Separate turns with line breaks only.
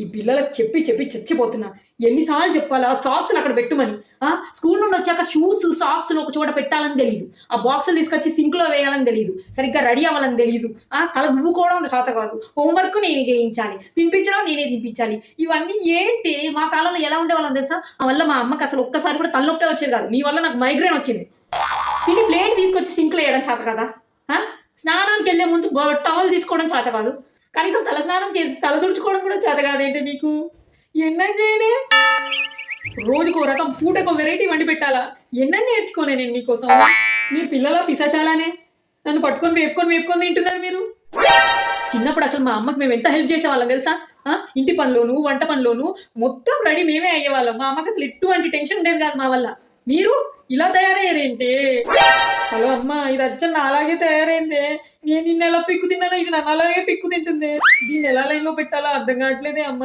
ఈ పిల్లలకు చెప్పి చెప్పి చచ్చిపోతున్నా. ఎన్నిసార్లు చెప్పాలా సాక్స్లు అక్కడ పెట్టుమని. స్కూల్ నుండి వచ్చాక షూస్ సాక్స్లు ఒక చోట పెట్టాలని తెలియదు, ఆ బాక్సులు తీసుకొచ్చి సింక్లో వేయాలని తెలియదు, సరిగ్గా రెడీ అవ్వాలని తెలియదు, తల దువ్వుకోవడం చేత కాదు, హోంవర్క్ నేనే చేయించాలి, తినిపించడం నేనే తినిపించాలి. ఇవన్నీ ఏంటి? మా కాలంలో ఎలా ఉండేవాళ్ళని తెలుసా? ఆ వల్ల మా అమ్మకి అసలు ఒక్కసారి కూడా తలనొప్పే వచ్చేది కాదు. మీ వల్ల నాకు మైగ్రేన్ వచ్చింది. తిని ప్లేట్ తీసుకొచ్చి సింక్లో వేయడం చేత కదా, స్నానానికి వెళ్ళే ముందు టవల్ తీసుకోవడం చేత కాదు, కనీసం తల స్నానం చేసి తల తుడుచుకోవడం కూడా చేత కాదేంటి మీకు? ఎన్నం చేయనే? రోజుకో రకం పూటకో వెరైటీ వండి పెట్టాలా? ఎన్నని నేర్చుకోనే నేను మీకోసం? మీరు పిల్లల పిశాచాలానే నన్ను పట్టుకొని వేపుకొని తింటున్నారు మీరు. చిన్నప్పుడు అసలు మా అమ్మకి మేము ఎంత హెల్ప్ చేసేవాళ్ళం తెలుసా? ఇంటి పనిలోను వంట పనిలోను మొత్తం రెడీ మేమే అయ్యేవాళ్ళం. మా అమ్మకి అసలు ఎటువంటి టెన్షన్ ఉండేది కాదు మా వల్ల. మీరు ఇలా తయారయ్యారేంటి? హలో అమ్మ, ఇది అచ్చన్న అలాగే తయారైందే. నేను నిన్న ఎలా పిక్కు తిన్నానో ఇది నన్ను అలాగే పిక్కు తింటుంది. దీన్ని ఎలా లైన్లో పెట్టాలో అర్థం కావట్లేదే అమ్మ.